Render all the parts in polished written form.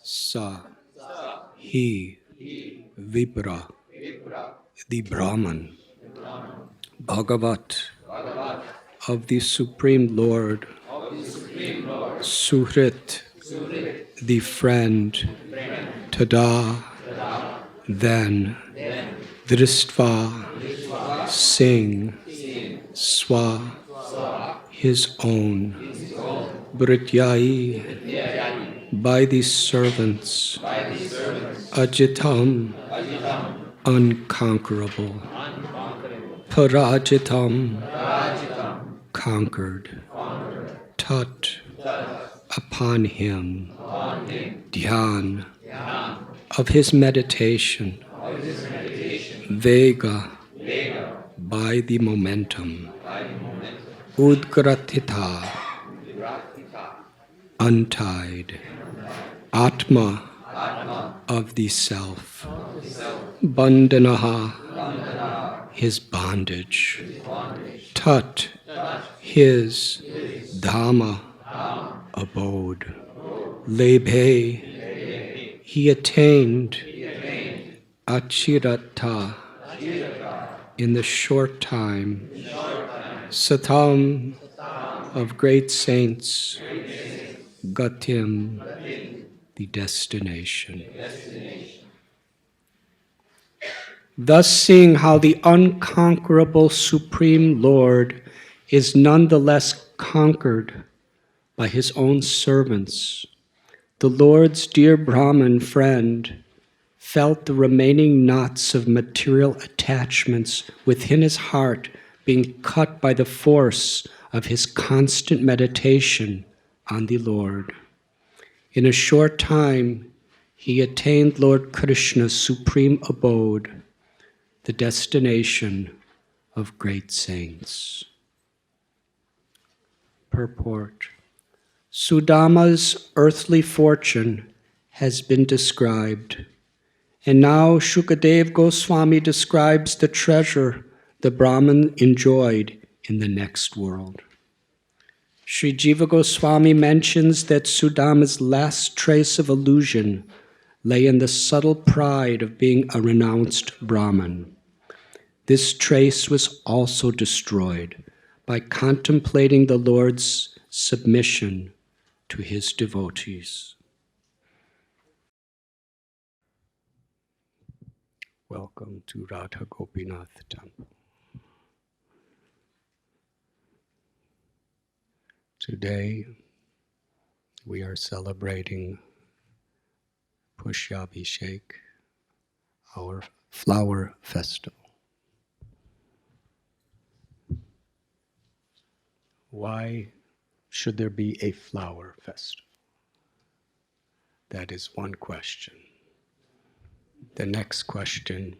sa, he, Vipra, the Brahman, Bhagavat, of the Supreme Lord, Suhrit, the friend, Tada, then, Dristva, sing, Swa, his own, Brityai, by the servants, Ajitam, unconquerable, Parajitam, conquered, Tat, upon him, Dhyan, of his meditation, Vega, by the momentum, Udgratita, untied, Atma, of the self, Bandhanaha, his bondage, Tat, his, Dhamma, abode, Lebhe, he attained, Achirata, in the short time, Satam, of great saints, Gatim, the destination. Thus seeing how the unconquerable Supreme Lord is nonetheless conquered by his own servants, the Lord's dear Brahman friend felt the remaining knots of material attachments within his heart being cut by the force of his constant meditation on the Lord. In a short time, he attained Lord Krishna's supreme abode, the destination of great saints. Purport. Sudama's earthly fortune has been described, and now Shukadev Goswami describes the treasure the Brahman enjoyed in the next world. Sri Jiva Goswami mentions that Sudama's last trace of illusion lay in the subtle pride of being a renounced Brahman. This trace was also destroyed by contemplating the Lord's submission to his devotees. Welcome to Radha Gopinath Temple. Today we are celebrating Pushya Abhishek, our flower festival. Why should there be a flower festival? That is one question. The next question,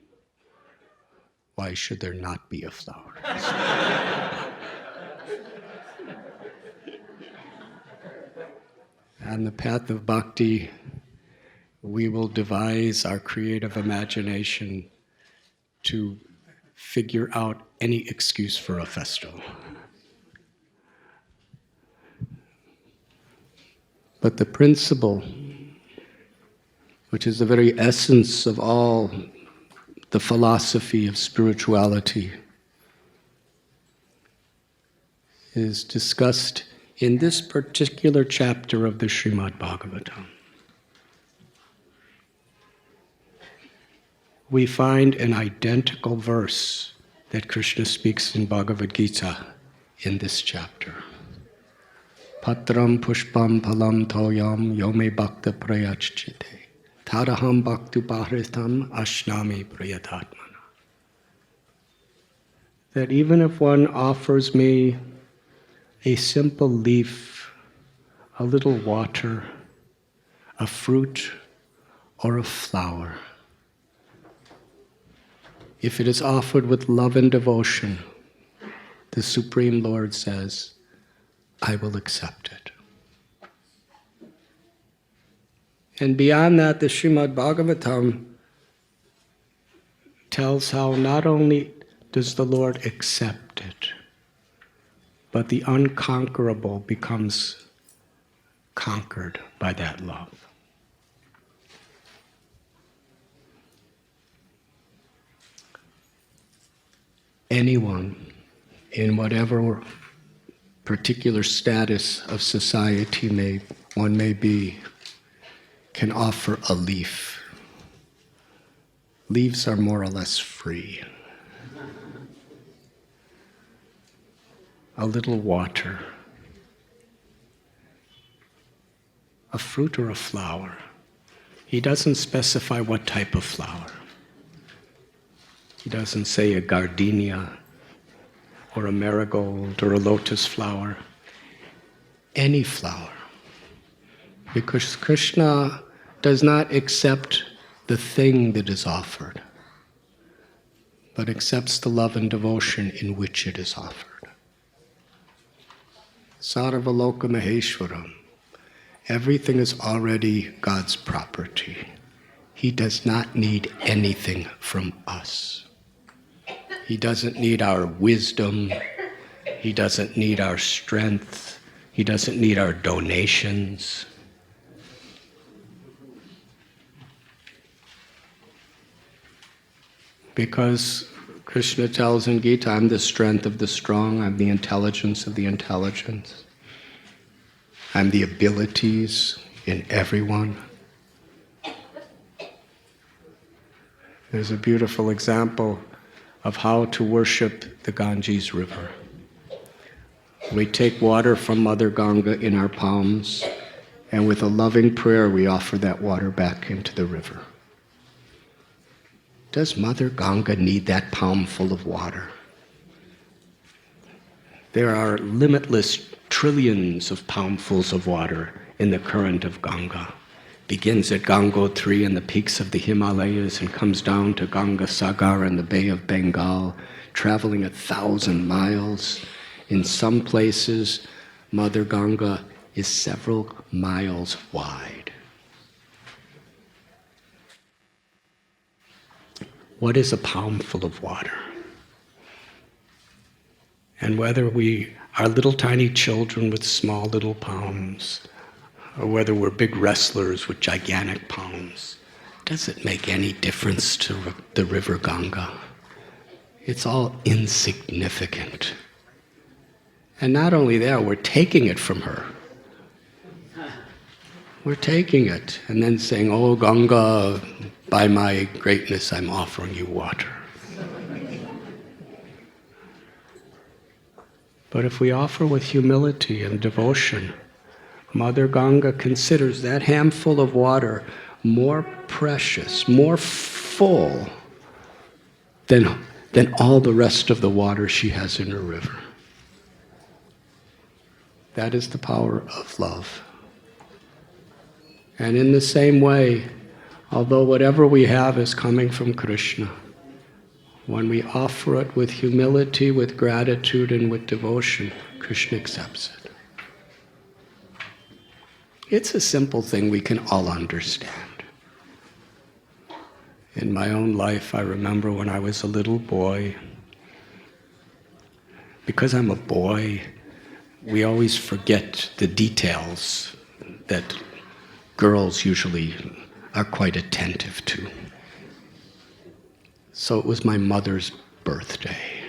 why should there not be a flower festival? On the path of bhakti, we will devise our creative imagination to figure out any excuse for a festival. But the principle, which is the very essence of all the philosophy of spirituality, is discussed in this particular chapter of the Srimad Bhagavatam. We find an identical verse that Krishna speaks in Bhagavad Gita in this chapter. Patram pushpam phalam toyam yome bhakta prayachchite tadaham bhaktu pahritam ashnami prayatatmana. That even if one offers me a simple leaf, a little water, a fruit, or a flower, if it is offered with love and devotion, the Supreme Lord says, I will accept it. And beyond that, the Srimad Bhagavatam tells how not only does the Lord accept it, but the unconquerable becomes conquered by that love. anyone, in whatever particular status of society one may be, can offer a leaf. Leaves are more or less free. A little water, a fruit or a flower. He doesn't specify what type of flower. He doesn't say a gardenia or a marigold or a lotus flower. Any flower. Because Krishna does not accept the thing that is offered, but accepts the love and devotion in which it is offered. Sarvaloka Maheshwaram. Everything is already God's property. He does not need anything from us. He doesn't need our wisdom. He doesn't need our strength. He doesn't need our donations. Because Krishna tells in Gita, I'm the strength of the strong, I'm the intelligence of the intelligent, I'm the abilities in everyone. There's a beautiful example of how to worship the Ganges River. We take water from Mother Ganga in our palms, and with a loving prayer we offer that water back into the river. Does Mother Ganga need that palm full of water? There are limitless trillions of palmfuls of water in the current of Ganga. Begins at Gangotri in the peaks of the Himalayas and comes down to Ganga Sagar in the Bay of Bengal, traveling 1,000 miles. In some places, Mother Ganga is several miles wide. What is a palmful of water? And whether we are little tiny children with small little palms, or whether we're big wrestlers with gigantic palms, does it make any difference to the river Ganga? It's all insignificant. And not only that, we're taking it from her. We're taking it and then saying, oh Ganga, by my greatness I'm offering you water. But if we offer with humility and devotion, Mother Ganga considers that handful of water more precious, more full than all the rest of the water she has in her river. That is the power of love. And in the same way, although whatever we have is coming from Krishna, when we offer it with humility, with gratitude, and with devotion, Krishna accepts it. It's a simple thing we can all understand. In my own life, I remember when I was a little boy, because I'm a boy, we always forget the details that girls usually are quite attentive to. So it was my mother's birthday.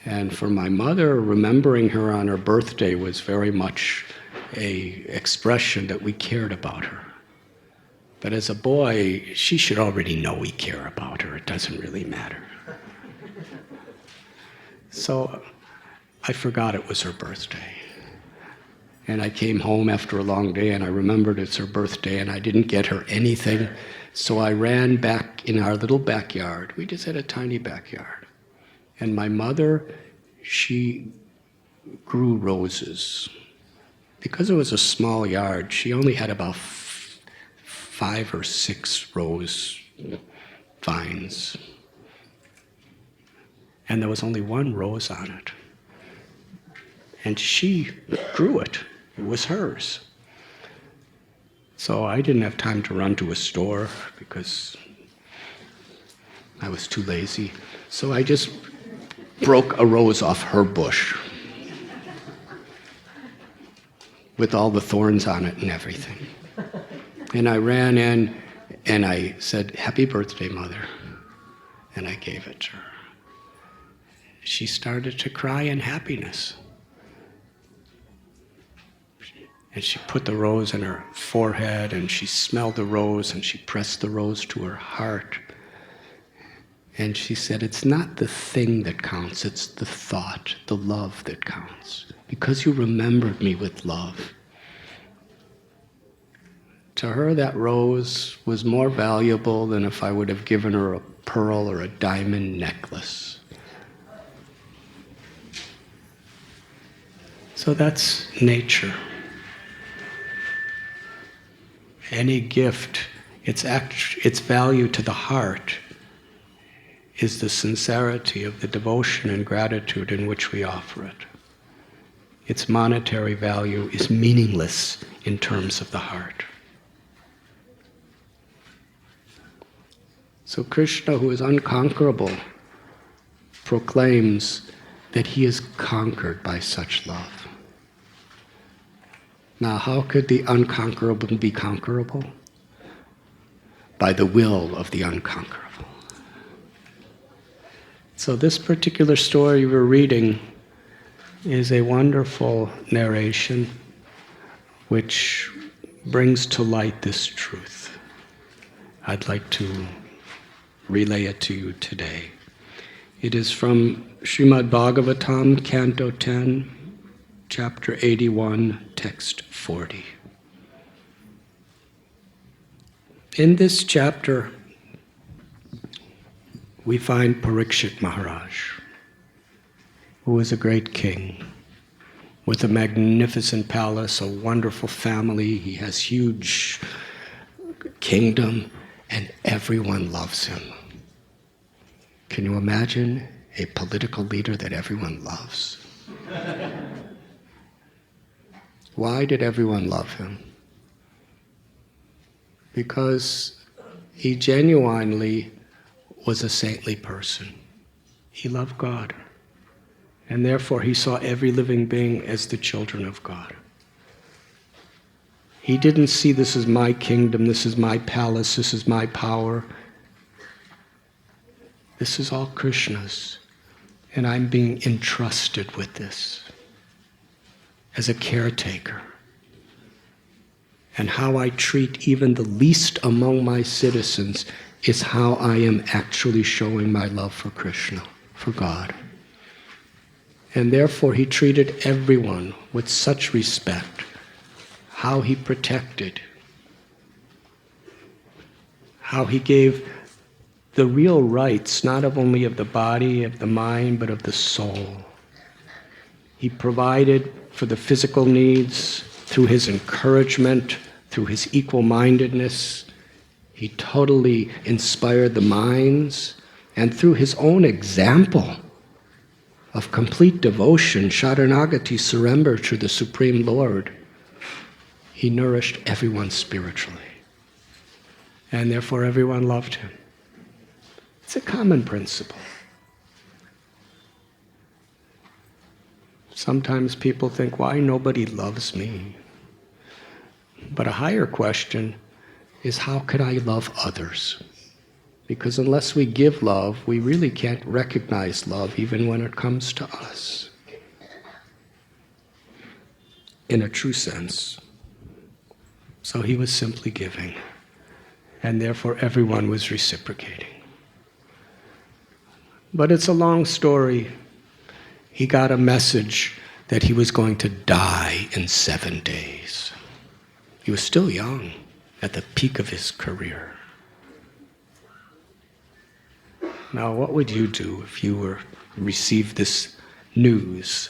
And for my mother, remembering her on her birthday was very much an expression that we cared about her. But as a boy, she should already know we care about her. It doesn't really matter. So I forgot it was her birthday. And I came home after a long day and I remembered it's her birthday and I didn't get her anything. So I ran back in our little backyard. We just had a tiny backyard. And my mother, she grew roses. Because it was a small yard, she only had about 5 or 6 rose vines. And there was only one rose on it. And she grew it. It was hers. So I didn't have time to run to a store because I was too lazy. So I just broke a rose off her bush with all the thorns on it and everything. And I ran in and I said, "Happy birthday, Mother." And I gave it to her. she started to cry in happiness. And she put the rose in her forehead, and she smelled the rose, and she pressed the rose to her heart. And she said, it's not the thing that counts, it's the thought, the love that counts. Because you remembered me with love. To her, that rose was more valuable than if I would have given her a pearl or a diamond necklace. So that's nature. Any gift, its value to the heart is the sincerity of the devotion and gratitude in which we offer it. Its monetary value is meaningless in terms of the heart. So Krishna, who is unconquerable, proclaims that he is conquered by such love. Now, how could the unconquerable be conquerable? By the will of the unconquerable. So this particular story we're reading is a wonderful narration which brings to light this truth. I'd like to relay it to you today. It is from Srimad Bhagavatam, Canto 10, Chapter 81, Text 40. In this chapter, we find Parikshit Maharaj, who is a great king with a magnificent palace, a wonderful family. He has huge kingdom, and everyone loves him. Can you imagine a political leader that everyone loves? Why did everyone love him? Because he genuinely was a saintly person. He loved God. And therefore he saw every living being as the children of God. He didn't see this is my kingdom, this is my palace, this is my power. This is all Krishna's. And I'm being entrusted with this as a caretaker. And how I treat even the least among my citizens is how I am actually showing my love for Krishna, for God. And therefore he treated everyone with such respect, how he protected, how he gave the real rights, not only of the body, of the mind, but of the soul. He provided for the physical needs through his encouragement, through his equal-mindedness. He totally inspired the minds, and through his own example of complete devotion, Sharanagati, surrender to the Supreme Lord, he nourished everyone spiritually. And therefore everyone loved him. It's a common principle. Sometimes people think, why nobody loves me? But a higher question is, how could I love others? Because unless we give love, we really can't recognize love even when it comes to us. In a true sense. So he was simply giving, and therefore everyone was reciprocating. But it's a long story. He got a message that he was going to die in 7 days. He was still young, at the peak of his career. Now, what would you do if you received this news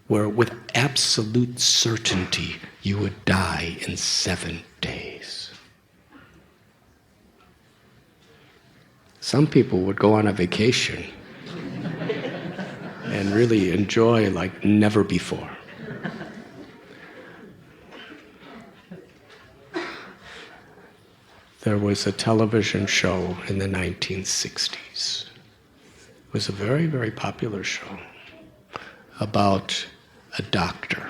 where with absolute certainty you would die in 7 days? Some people would go on a vacation and really enjoy like never before. There was a television show in the 1960s. It was a very, very popular show about a doctor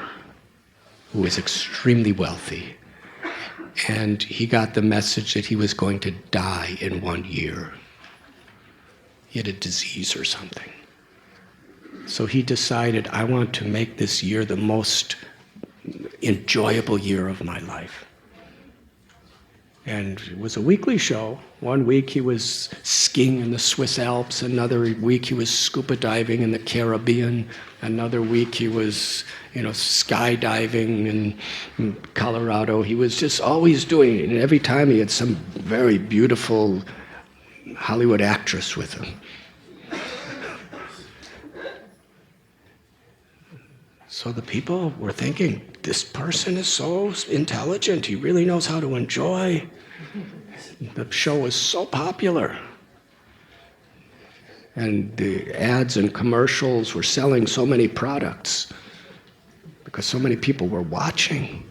who was extremely wealthy, and he got the message that he was going to die in 1 year. He had a disease or something. So he decided, I want to make this year the most enjoyable year of my life. And it was a weekly show. One week he was skiing in the Swiss Alps. Another week he was scuba diving in the Caribbean. Another week he was, skydiving in Colorado. He was just always doing it. And every time he had some very beautiful Hollywood actress with him. So the people were thinking, this person is so intelligent. He really knows how to enjoy. The show was so popular. And the ads and commercials were selling so many products because so many people were watching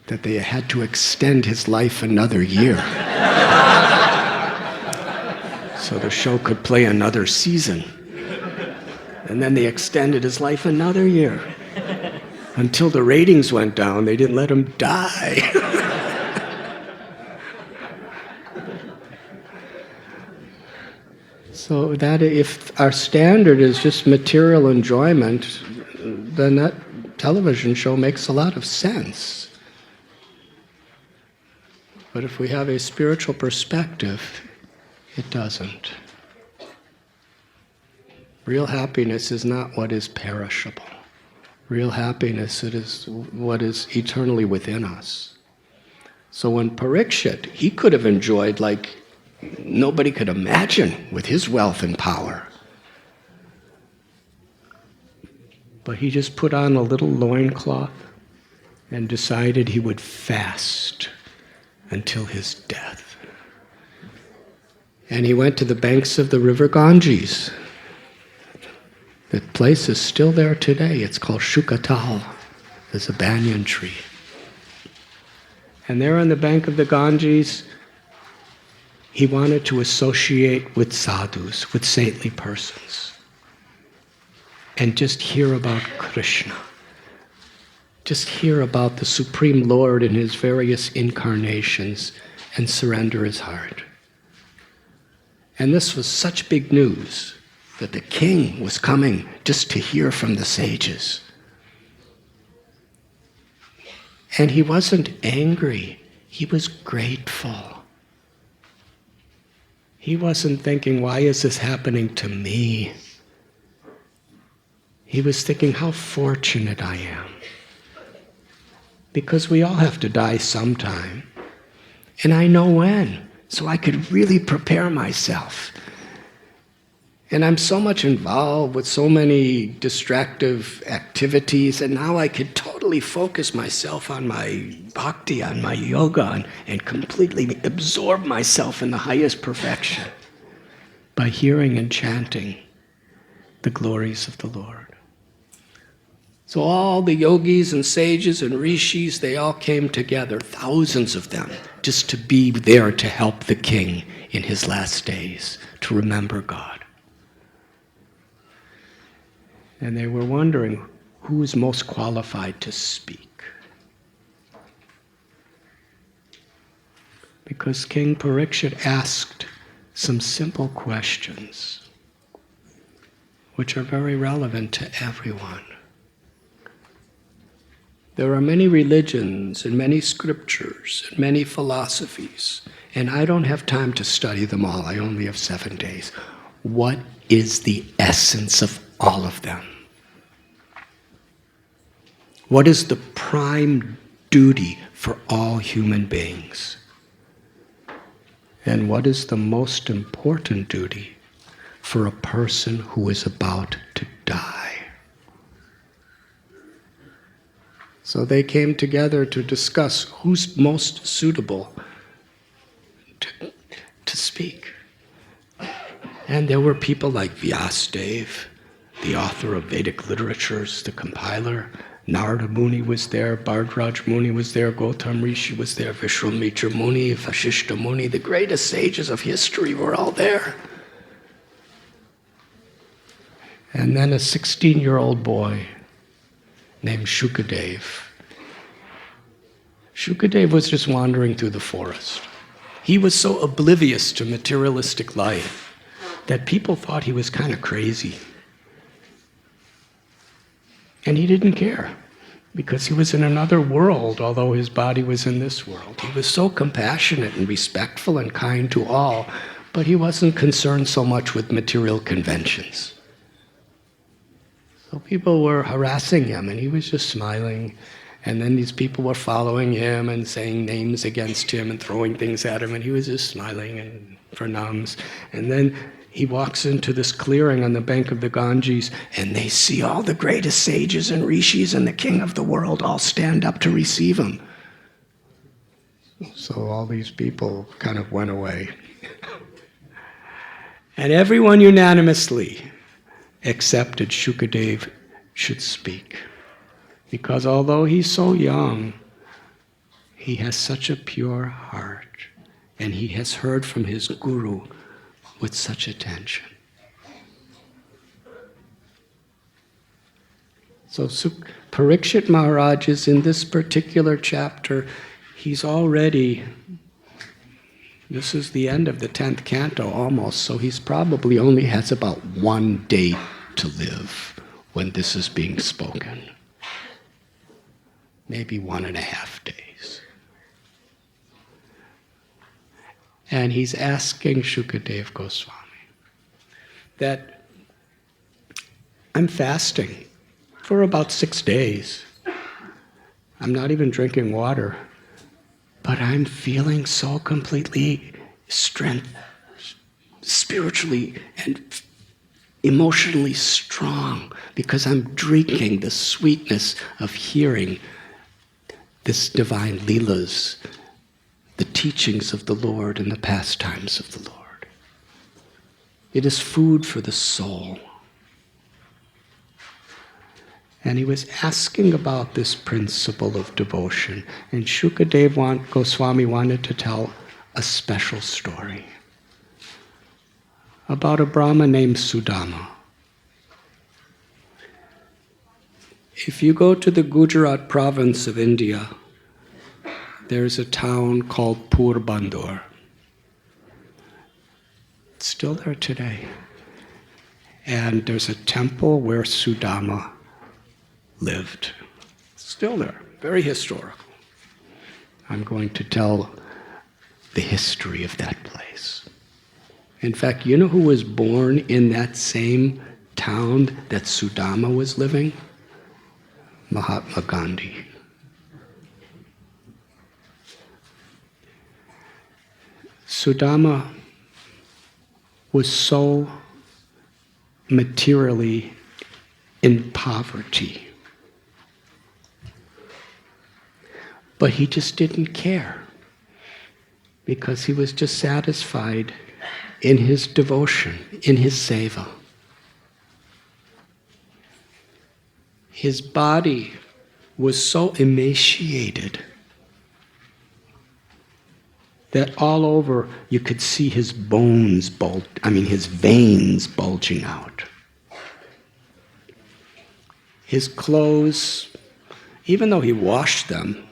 that they had to extend his life another year. So the show could play another season. And then they extended his life another year. Until the ratings went down, they didn't let him die. So that if our standard is just material enjoyment, then that television show makes a lot of sense. But if we have a spiritual perspective, it doesn't. Real happiness is not what is perishable. Real happiness, it is what is eternally within us. So when Parikshit, he could have enjoyed like nobody could imagine with his wealth and power. But he just put on a little loincloth and decided he would fast until his death. And he went to the banks of the river Ganges. The place is still there today. It's called Shukatal. There's a banyan tree. And there on the bank of the Ganges, he wanted to associate with sadhus, with saintly persons, and just hear about Krishna. Just hear about the Supreme Lord in his various incarnations and surrender his heart. And this was such big news that the king was coming just to hear from the sages. And he wasn't angry, he was grateful. He wasn't thinking, why is this happening to me? He was thinking, how fortunate I am. Because we all have to die sometime. And I know when, so I could really prepare myself. And I'm so much involved with so many distractive activities, and now I could totally focus myself on my bhakti, on my yoga, and completely absorb myself in the highest perfection by hearing and chanting the glories of the Lord. So all the yogis and sages and rishis, they all came together, thousands of them, just to be there to help the king in his last days, to remember God. And they were wondering, who is most qualified to speak? Because King Parikshit asked some simple questions, which are very relevant to everyone. There are many religions and many scriptures and many philosophies, and I don't have time to study them all. I only have 7 days. What is the essence of all of them? What is the prime duty for all human beings? And what is the most important duty for a person who is about to die? So they came together to discuss who's most suitable to speak. And there were people like Vyasadeva, the author of Vedic literatures, the compiler. Narada Muni was there, Bhardraj Muni was there, Gautam Rishi was there, Vishwamitra Muni, Vasishta Muni, the greatest sages of history were all there. And then a 16-year-old boy named Shukadev. Shukadev was just wandering through the forest. He was so oblivious to materialistic life that people thought he was kind of crazy. And he didn't care, because he was in another world, although his body was in this world. He was so compassionate and respectful and kind to all, but he wasn't concerned so much with material conventions. So people were harassing him, and he was just smiling. And then these people were following him and saying names against him and throwing things at him, and he was just smiling and pranams. And then he walks into this clearing on the bank of the Ganges, and they see all the greatest sages and rishis and the king of the world all stand up to receive him. So all these people kind of went away. And everyone unanimously accepted Shukadev should speak. Because although he's so young, he has such a pure heart, and he has heard from his guru with such attention. So Parikshit Maharaj is in this particular chapter, he's already, this is the end of the 10th canto almost, so he's probably only has about 1 day to live when this is being spoken. Maybe 1.5 days. And he's asking Shukadev Goswami that I'm fasting for about 6 days. I'm not even drinking water, but I'm feeling so completely spiritually and emotionally strong, because I'm drinking the sweetness of hearing this divine leelas, the teachings of the Lord and the pastimes of the Lord. It is food for the soul. And he was asking about this principle of devotion, and Shukadev Goswami wanted to tell a special story about a Brahma named Sudama. If you go to the Gujarat province of India, there's a town called Porbandar. It's still there today. And there's a temple where Sudama lived. Still there, very historical. I'm going to tell the history of that place. In fact, you know who was born in that same town that Sudama was living? Mahatma Gandhi. Sudama was so materially in poverty, but he just didn't care, because he was just satisfied in his devotion, in his seva. His body was so emaciated that all over you could see his bones his veins bulging out. His clothes, even though he washed them,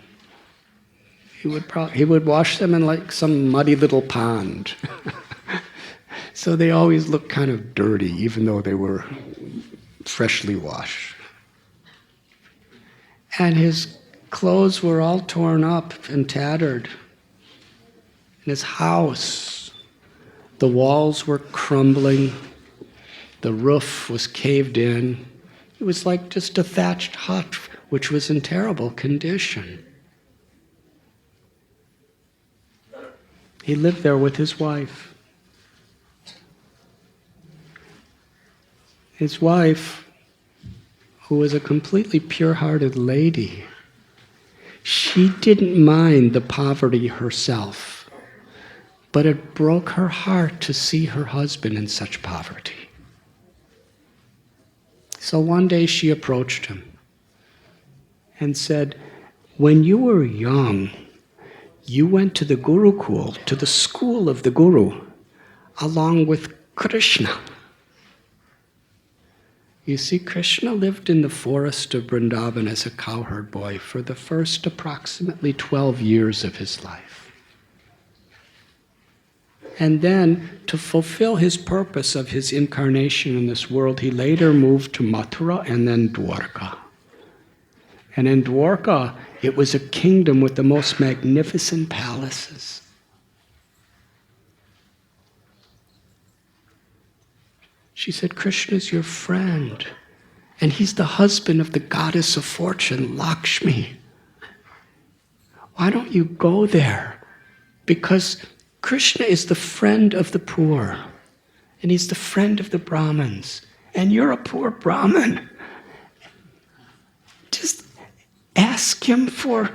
he would wash them in like some muddy little pond. So they always looked kind of dirty, even though they were freshly washed. And his clothes were all torn up and tattered. In his house, the walls were crumbling, the roof was caved in. It was like just a thatched hut, which was in terrible condition. He lived there with his wife. His wife, who was a completely pure-hearted lady, she didn't mind the poverty herself. But it broke her heart to see her husband in such poverty. So one day she approached him and said, when you were young, you went to the Gurukul, to the school of the Guru, along with Krishna. You see, Krishna lived in the forest of Vrindavan as a cowherd boy for the first approximately 12 years of his life. And then, to fulfill his purpose of his incarnation in this world, he later moved to Mathura and then Dwarka. And in Dwarka, it was a kingdom with the most magnificent palaces. She said, Krishna's your friend, and he's the husband of the goddess of fortune, Lakshmi. Why don't you go there? Because Krishna is the friend of the poor, and he's the friend of the Brahmins, and you're a poor Brahmin. Just ask him for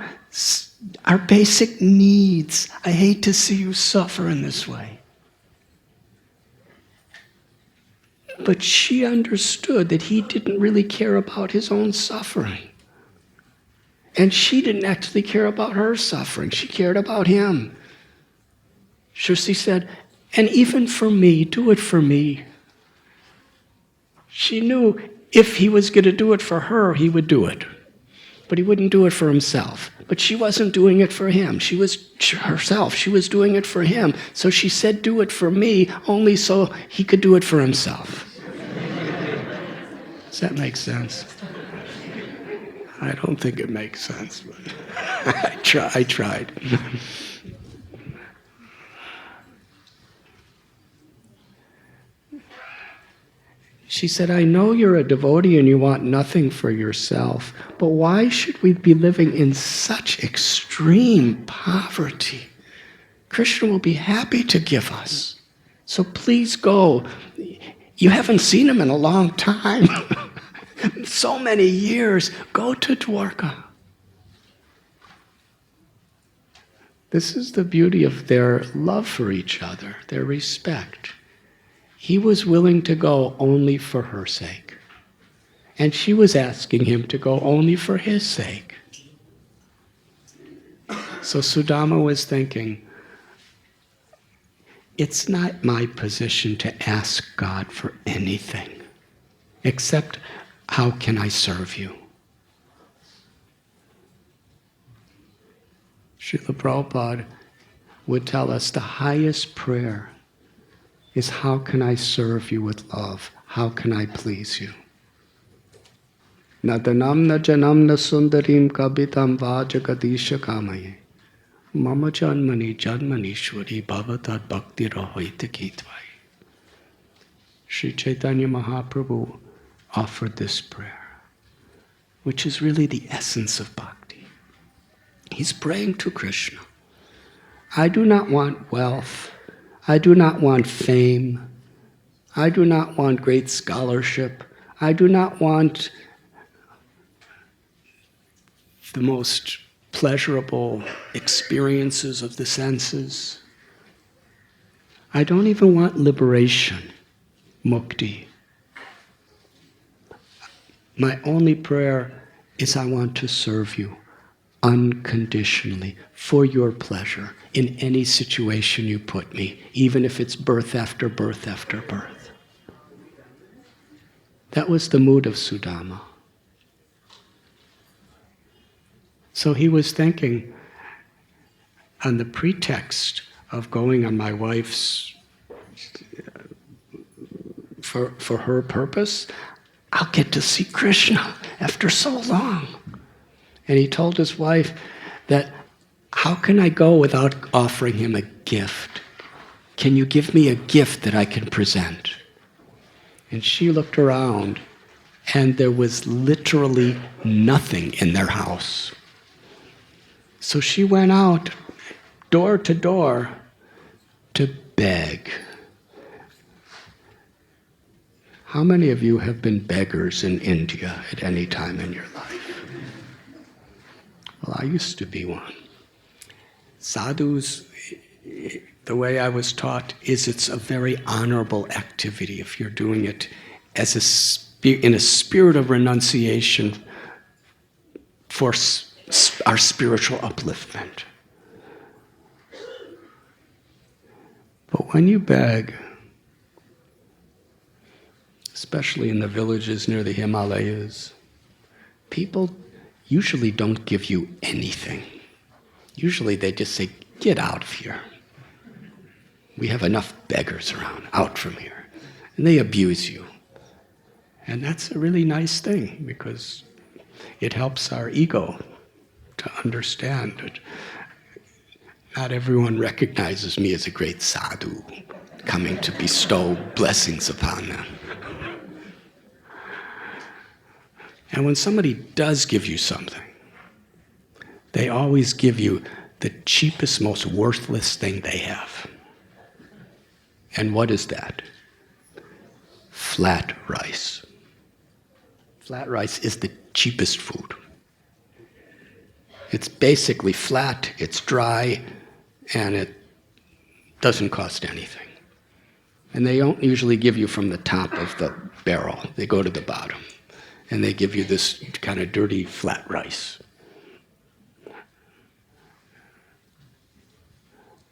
our basic needs. I hate to see you suffer in this way. But she understood that he didn't really care about his own suffering. And she didn't actually care about her suffering. She cared about him. She said, and even for me, do it for me. She knew if he was going to do it for her, he would do it. But he wouldn't do it for himself. But she wasn't doing it for him. She was herself. She was doing it for him. So she said, do it for me, only so he could do it for himself. Does that make sense? I don't think it makes sense, but I tried. She said, I know you're a devotee and you want nothing for yourself, but why should we be living in such extreme poverty? Krishna will be happy to give us. So please go. You haven't seen him in a long time. So many years. Go to Dwarka. This is the beauty of their love for each other, their respect. He was willing to go only for her sake. And she was asking him to go only for his sake. So Sudama was thinking, it's not my position to ask God for anything, except how can I serve you? Srila Prabhupada would tell us the highest prayer is how can I serve you with love? How can I please you? Nadanam na janam na sundarim kabitam vajagadisha kamaye. Mama janmani janmanishwari bhavatad bhakti rahoita kitvai. Sri Chaitanya Mahaprabhu offered this prayer, which is really the essence of bhakti. He's praying to Krishna. I do not want wealth. I do not want fame. I do not want great scholarship. I do not want the most pleasurable experiences of the senses. I don't even want liberation, mukti. My only prayer is I want to serve you unconditionally, for your pleasure, in any situation you put me, even if it's birth after birth after birth. That was the mood of Sudama. So he was thinking, on the pretext of going on my wife's, for her purpose, I'll get to see Krishna after so long. And he told his wife that, how can I go without offering him a gift? Can you give me a gift that I can present? And she looked around, and there was literally nothing in their house. So she went out door to door to beg. How many of you have been beggars in India at any time in your life? Well, I used to be one. Sadhus, the way I was taught, is it's a very honorable activity if you're doing it as in a spirit of renunciation for our spiritual upliftment. But when you beg, especially in the villages near the Himalayas, people usually don't give you anything. Usually they just say, get out of here. We have enough beggars around, out from here. And they abuse you. And that's a really nice thing, because It helps our ego to understand that not everyone recognizes me as a great sadhu coming to bestow blessings upon them. And when somebody does give you something, they always give you the cheapest, most worthless thing they have. And what is that? Flat rice. Flat rice is the cheapest food. It's basically flat, it's dry, and it doesn't cost anything. And they don't usually give you from the top of the barrel. They go to the bottom. And they give you this kind of dirty flat rice.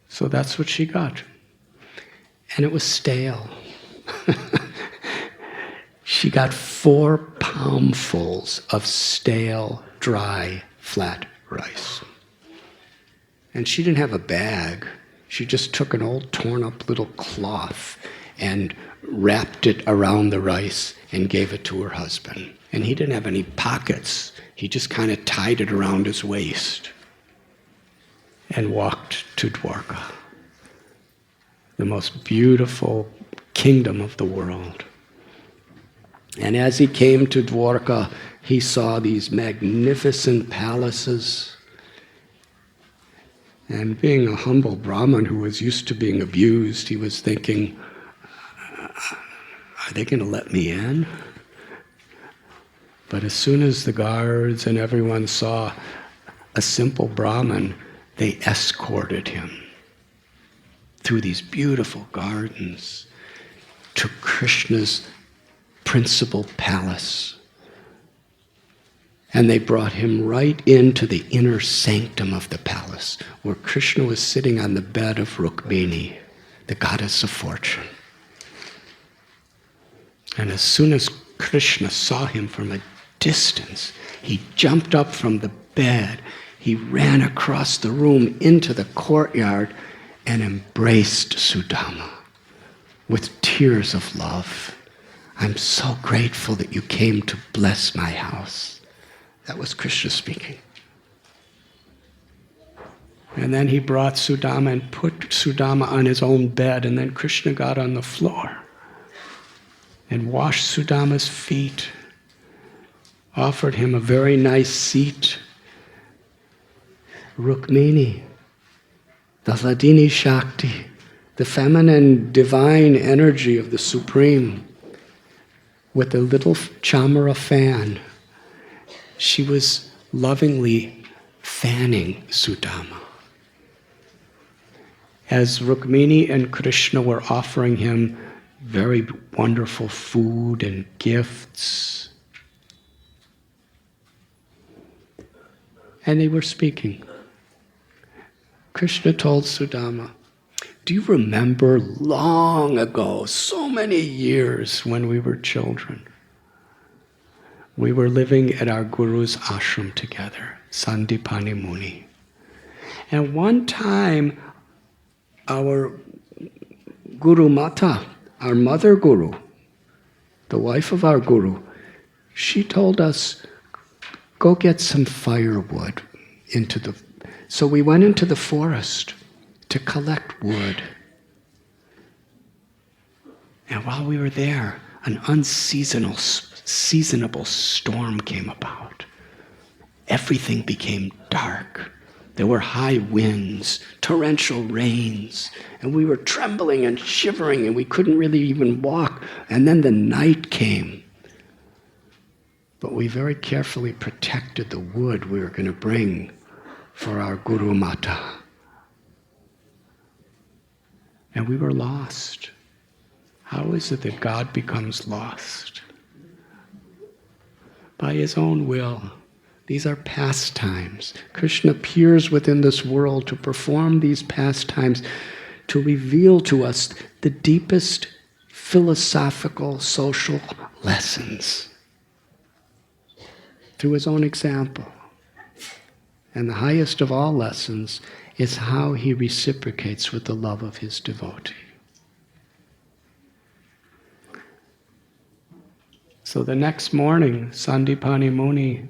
So that's what she got. And it was stale. She got 4 palmfuls of stale, dry, flat rice. And she didn't have a bag. She just took an old torn up little cloth and wrapped it around the rice and gave it to her husband. And he didn't have any pockets. He just kind of tied it around his waist and walked to Dwarka, the most beautiful kingdom of the world. And as he came to Dwarka, he saw these magnificent palaces. And being a humble Brahmin who was used to being abused, he was thinking, are they going to let me in? But as soon as the guards and everyone saw a simple Brahmin, they escorted him through these beautiful gardens to Krishna's principal palace. And they brought him right into the inner sanctum of the palace, where Krishna was sitting on the bed of Rukmini, the goddess of fortune. And as soon as Krishna saw him from a distance, he jumped up from the bed, he ran across the room into the courtyard and embraced Sudama with tears of love. I'm so grateful that you came to bless my house. That was Krishna speaking. And then he brought Sudama and put Sudama on his own bed, and then Krishna got on the floor and washed Sudama's feet, offered him a very nice seat. Rukmini, the Hladini Shakti, the feminine divine energy of the Supreme, with a little chamara fan, she was lovingly fanning Sudama. As Rukmini and Krishna were offering him very wonderful food and gifts, and they were speaking, Krishna told Sudama, do you remember long ago, so many years when we were children, we were living at our Guru's ashram together, Sandipani Muni. And one time, our Guru Mata, our mother Guru, the wife of our Guru, she told us, go get some firewood so we went into the forest to collect wood. And while we were there, an unseasonable storm came about. Everything became dark. There were high winds, torrential rains, and we were trembling and shivering, and we couldn't really even walk. And then the night came. But we very carefully protected the wood we were going to bring for our Guru Mata. And we were lost. How is it that God becomes lost? By his own will. These are pastimes. Krishna appears within this world to perform these pastimes, to reveal to us the deepest philosophical, social lessons through his own example. And the highest of all lessons is how he reciprocates with the love of his devotee. So the next morning, Sandipani Muni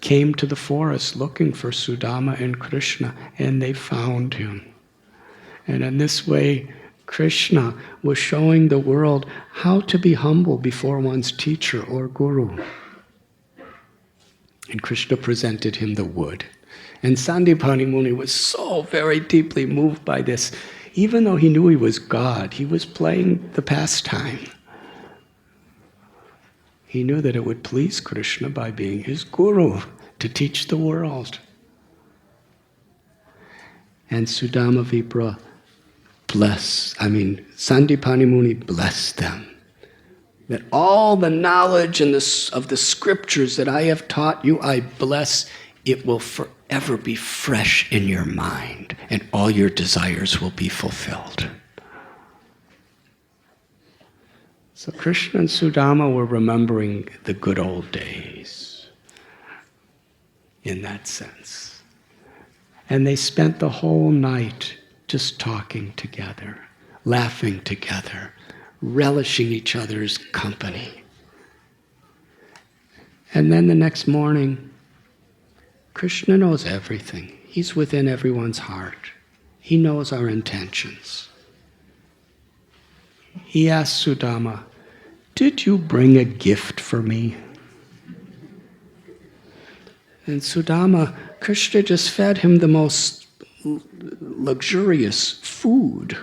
came to the forest looking for Sudama and Krishna, and they found him. And in this way, Krishna was showing the world how to be humble before one's teacher or guru. And Krishna presented him the wood. And Sandipani Muni was so very deeply moved by this. Even though he knew he was God, he was playing the pastime. He knew that it would please Krishna by being his guru to teach the world. And Sudama Vipra Sandipani Muni blessed them. That all the knowledge of the scriptures that I have taught you, I bless, it will forever be fresh in your mind, and all your desires will be fulfilled. So Krishna and Sudama were remembering the good old days in that sense. And they spent the whole night just talking together, laughing together, relishing each other's company. And then the next morning, Krishna knows everything. He's within everyone's heart. He knows our intentions. He asked Sudama, "Did you bring a gift for me?" And Sudama, Krishna just fed him the most luxurious food.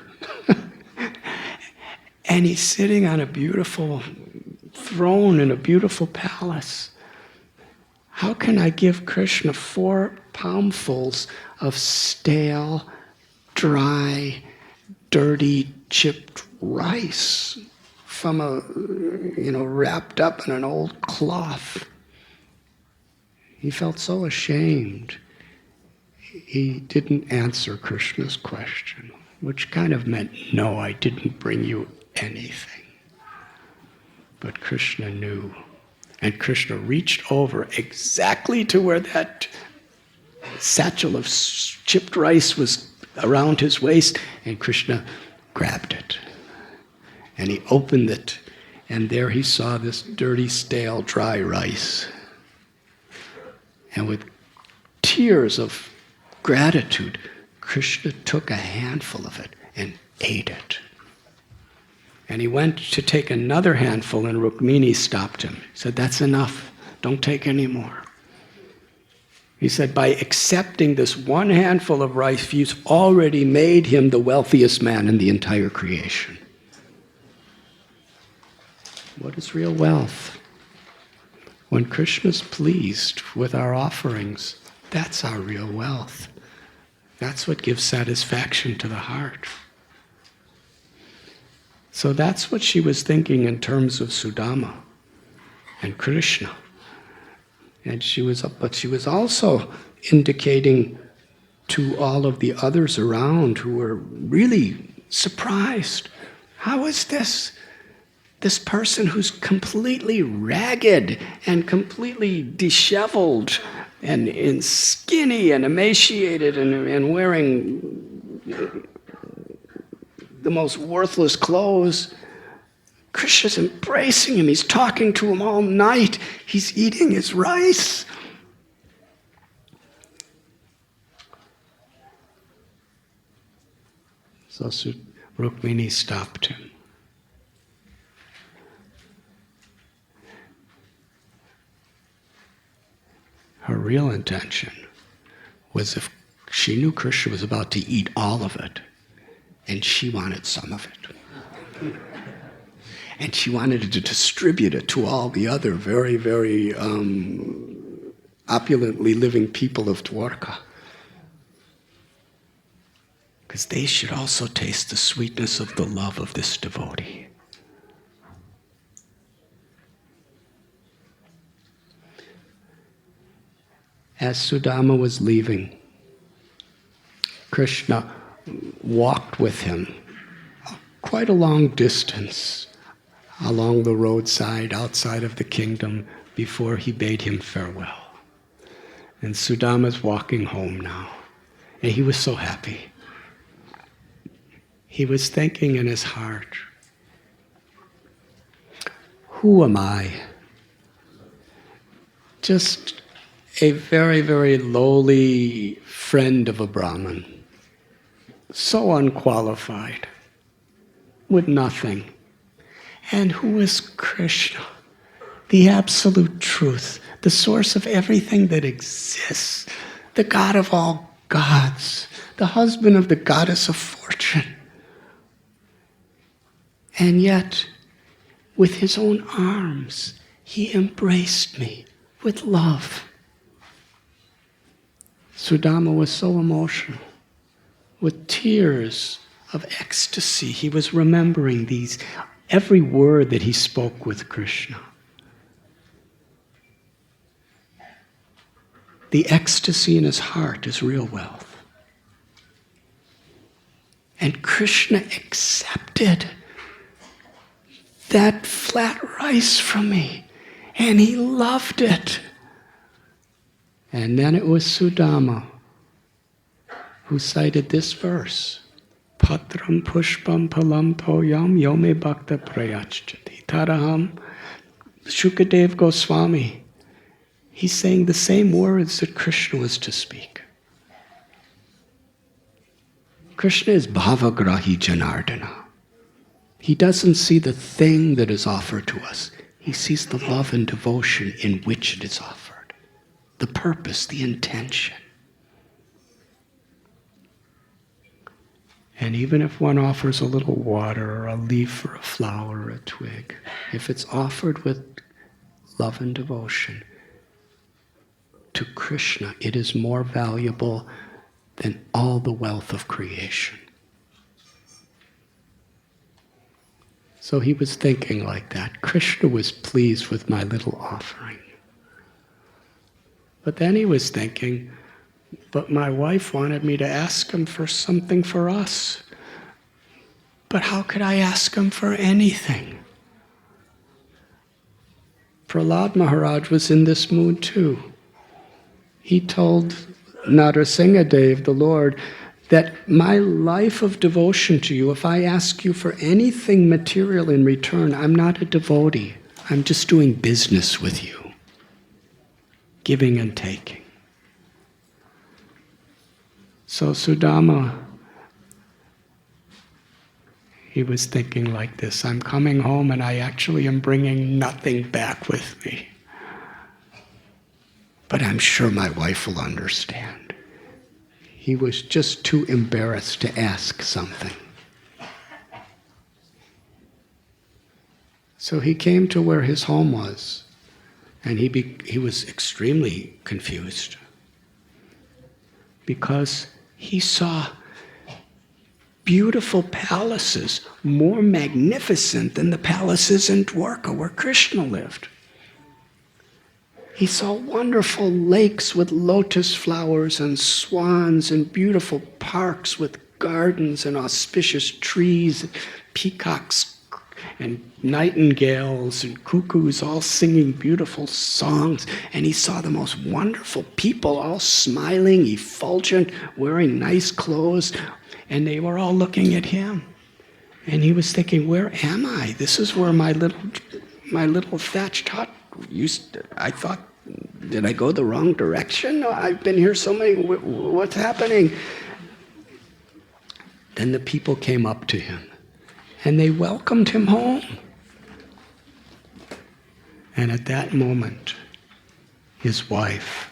And he's sitting on a beautiful throne in a beautiful palace. How can I give Krishna 4 palmfuls of stale, dry, dirty, chipped rice from wrapped up in an old cloth? He felt so ashamed. He didn't answer Krishna's question, which kind of meant, no, I didn't bring you anything. But Krishna knew. And Krishna reached over exactly to where that satchel of chipped rice was around his waist, and Krishna grabbed it. And he opened it, and there he saw this dirty, stale, dry rice. And with tears of gratitude, Krishna took a handful of it and ate it. And he went to take another handful, and Rukmini stopped him. He said, "That's enough. Don't take any more." He said, by accepting this one handful of rice, you've already made him the wealthiest man in the entire creation. What is real wealth? When Krishna's pleased with our offerings, that's our real wealth. That's what gives satisfaction to the heart. So that's what she was thinking in terms of Sudama and Krishna. But she was also indicating to all of the others around who were really surprised. How is this person who's completely ragged and completely disheveled and skinny and emaciated and wearing the most worthless clothes? Krishna's embracing him. He's talking to him all night. He's eating his rice. So Rukmini stopped him. Her real intention was, if she knew Krishna was about to eat all of it, and she wanted some of it. And she wanted to distribute it to all the other very, very opulently living people of Dwarka. Because they should also taste the sweetness of the love of this devotee. As Sudama was leaving, Krishna walked with him quite a long distance along the roadside outside of the kingdom before he bade him farewell. And Sudama's walking home now, and he was so happy. He was thinking in his heart, who am I? Just a very, very lowly friend of a Brahmin, so unqualified, with nothing. And who is Krishna? The absolute truth, the source of everything that exists, the God of all gods, the husband of the goddess of fortune. And yet, with his own arms, he embraced me with love. Sudama was so emotional. With tears of ecstasy, he was remembering every word that he spoke with Krishna. The ecstasy in his heart is real wealth. And Krishna accepted that flat rice from me, and he loved it. And then it was Sudama who cited this verse, Patram pushpam palam toyam yome bhakta prayachati taraham. Shukadev Goswami, he's saying the same words that Krishna was to speak. Krishna is bhavagrahi janardana. He doesn't see the thing that is offered to us. He sees the love and devotion in which it is offered, the purpose, the intention. And even if one offers a little water or a leaf or a flower or a twig, if it's offered with love and devotion to Krishna, it is more valuable than all the wealth of creation. So he was thinking like that. Krishna was pleased with my little offering. But then he was thinking, but my wife wanted me to ask him for something for us. But how could I ask him for anything? Prahlad Maharaj was in this mood too. He told Narsingha Dev, the Lord, that my life of devotion to you, if I ask you for anything material in return, I'm not a devotee. I'm just doing business with you, giving and taking. So Sudama, he was thinking like this, I'm coming home and I actually am bringing nothing back with me. But I'm sure my wife will understand. He was just too embarrassed to ask something. So he came to where his home was, and he was extremely confused because he saw beautiful palaces, more magnificent than the palaces in Dwarka where Krishna lived. He saw wonderful lakes with lotus flowers and swans and beautiful parks with gardens and auspicious trees, peacocks and nightingales and cuckoos all singing beautiful songs. And he saw the most wonderful people all smiling, effulgent, wearing nice clothes, and they were all looking at him. And he was thinking, where am I? This is where my little thatched hut I thought, did I go the wrong direction? I've been here so many, what's happening? Then the people came up to him and they welcomed him home. And at that moment, his wife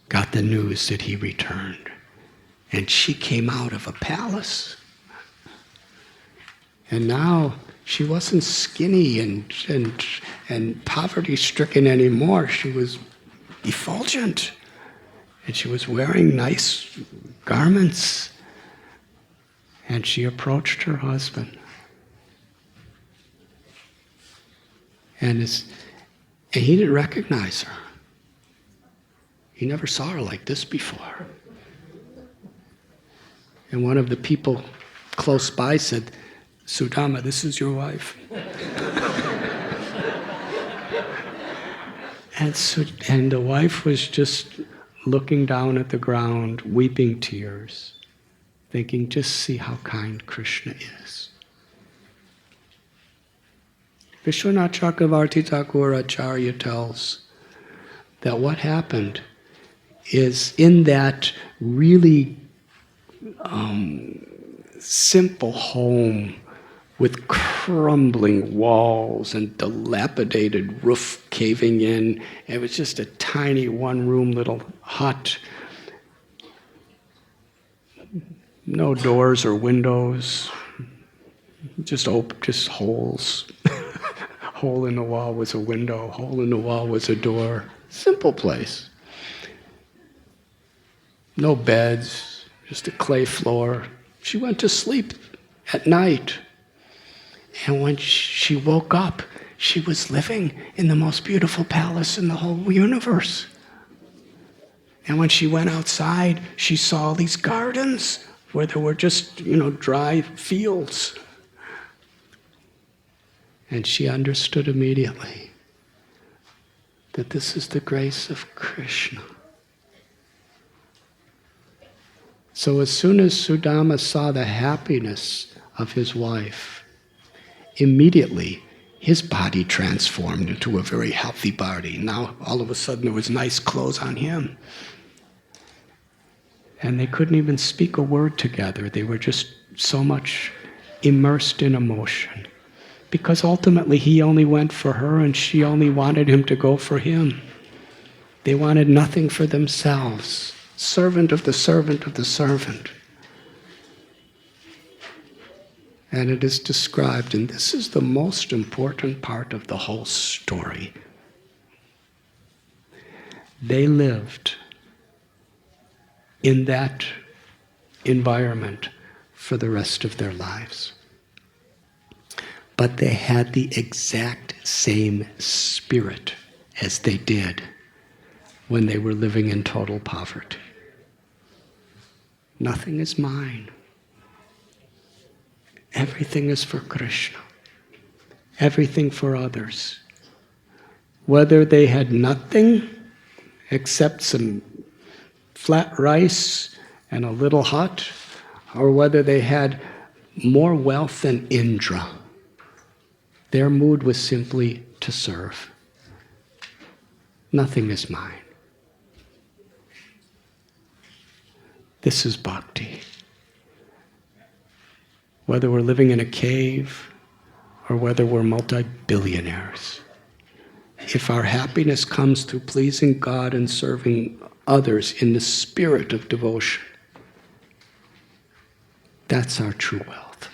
got the news that he returned. And she came out of a palace. And now she wasn't skinny and poverty-stricken anymore. She was effulgent. And she was wearing nice garments. And she approached her husband. And he didn't recognize her. He never saw her like this before. And one of the people close by said, Sudama, this is your wife. And the wife was just looking down at the ground, weeping tears, thinking, just see how kind Krishna is. Vishwanath Chakravarti Thakur Acharya tells that what happened is in that really simple home with crumbling walls and dilapidated roof caving in. It was just a tiny one-room little hut. No doors or windows, just holes. Hole in the wall was a window, hole in the wall was a door. Simple place. No beds, just a clay floor. She went to sleep at night. And when she woke up, she was living in the most beautiful palace in the whole universe. And when she went outside, she saw these gardens where there were just, dry fields. And she understood immediately that this is the grace of Krishna. So as soon as Sudama saw the happiness of his wife, immediately his body transformed into a very healthy body. Now all of a sudden there was nice clothes on him. And they couldn't even speak a word together. They were just so much immersed in emotion. Because ultimately he only went for her and she only wanted him to go for him. They wanted nothing for themselves. Servant of the servant of the servant. And it is described, and this is the most important part of the whole story. They lived in that environment for the rest of their lives. But they had the exact same spirit as they did when they were living in total poverty. Nothing is mine. Everything is for Krishna. Everything for others. Whether they had nothing except some flat rice and a little hut, or whether they had more wealth than Indra, their mood was simply to serve. Nothing is mine. This is bhakti. Whether we're living in a cave or whether we're multi-billionaires, if our happiness comes through pleasing God and serving others in the spirit of devotion, that's our true wealth.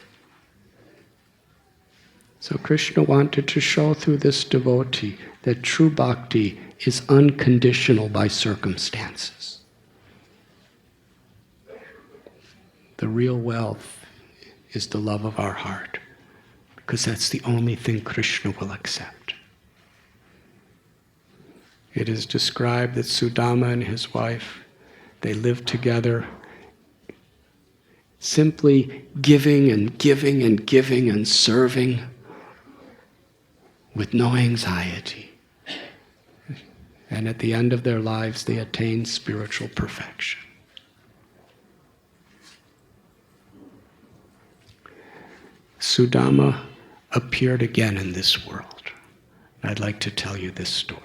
So Krishna wanted to show through this devotee that true bhakti is unconditional by circumstances. The real wealth is the love of our heart, because that's the only thing Krishna will accept. It is described that Sudama and his wife, they lived together simply giving and giving and giving and serving with no anxiety. And at the end of their lives, they attained spiritual perfection. Sudama appeared again in this world. I'd like to tell you this story.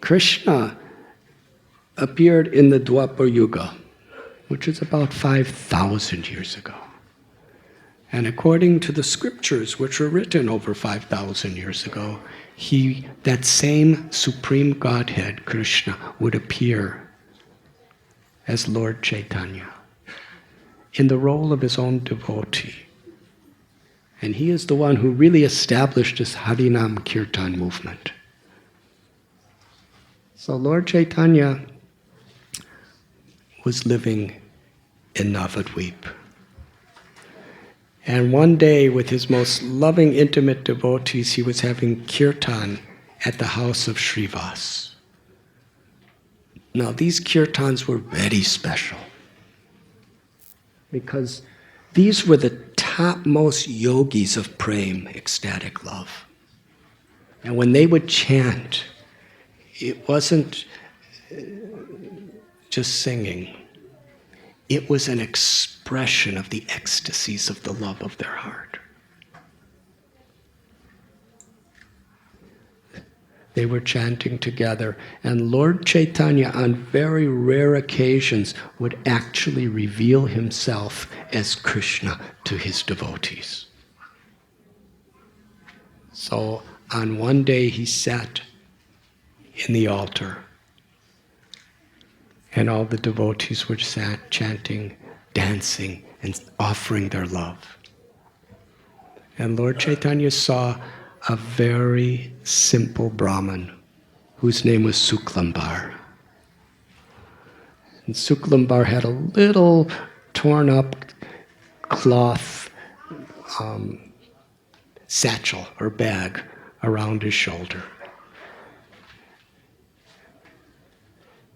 Krishna appeared in the Dwapar Yuga, which is about 5,000 years ago. And according to the scriptures, which were written over 5,000 years ago, that same supreme Godhead, Krishna, would appear as Lord Chaitanya in the role of his own devotee. And he is the one who really established this Harinam Kirtan movement. So Lord Chaitanya was living in Navadvip. And one day, with his most loving, intimate devotees, he was having kirtan at the house of Srivas. Now, these kirtans were very special, because these were the topmost yogis of prem, ecstatic love. And when they would chant, it wasn't just singing. It was an expression of the ecstasies of the love of their heart. They were chanting together, and Lord Chaitanya, on very rare occasions, would actually reveal himself as Krishna to his devotees. So on one day he sat in the altar, and all the devotees were chanting, dancing, and offering their love. And Lord Chaitanya saw a very simple Brahmin whose name was Suklambar. And Suklambar had a little torn up cloth satchel or bag around his shoulder.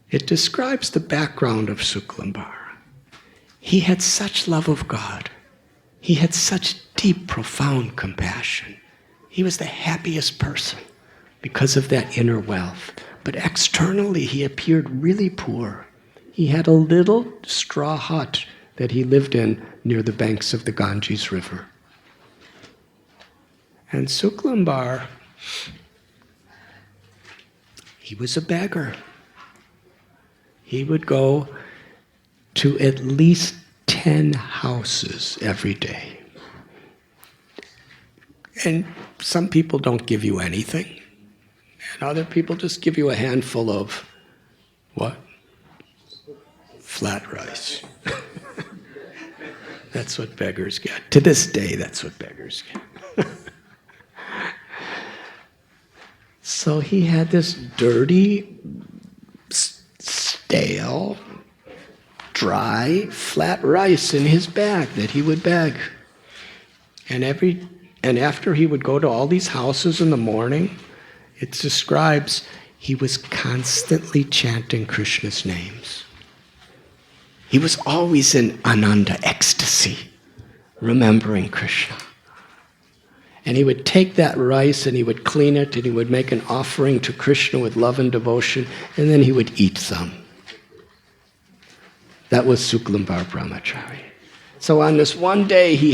It describes the background of Suklambar. He had such love of God. He had such deep, profound compassion. He was the happiest person because of that inner wealth. But externally, he appeared really poor. He had a little straw hut that he lived in near the banks of the Ganges River. And Suklambar, he was a beggar. He would go to at least 10 houses every day. And some people don't give you anything. And other people just give you a handful of what? Flat rice. That's what beggars get. To this day, that's what beggars get. So he had this dirty, stale, dry, flat rice in his bag that he would beg. And after he would go to all these houses in the morning, it describes he was constantly chanting Krishna's names. He was always in Ananda ecstasy, remembering Krishna. And he would take that rice and he would clean it and he would make an offering to Krishna with love and devotion, and then he would eat some. That was Suklambar Brahmachari. So on this one day, he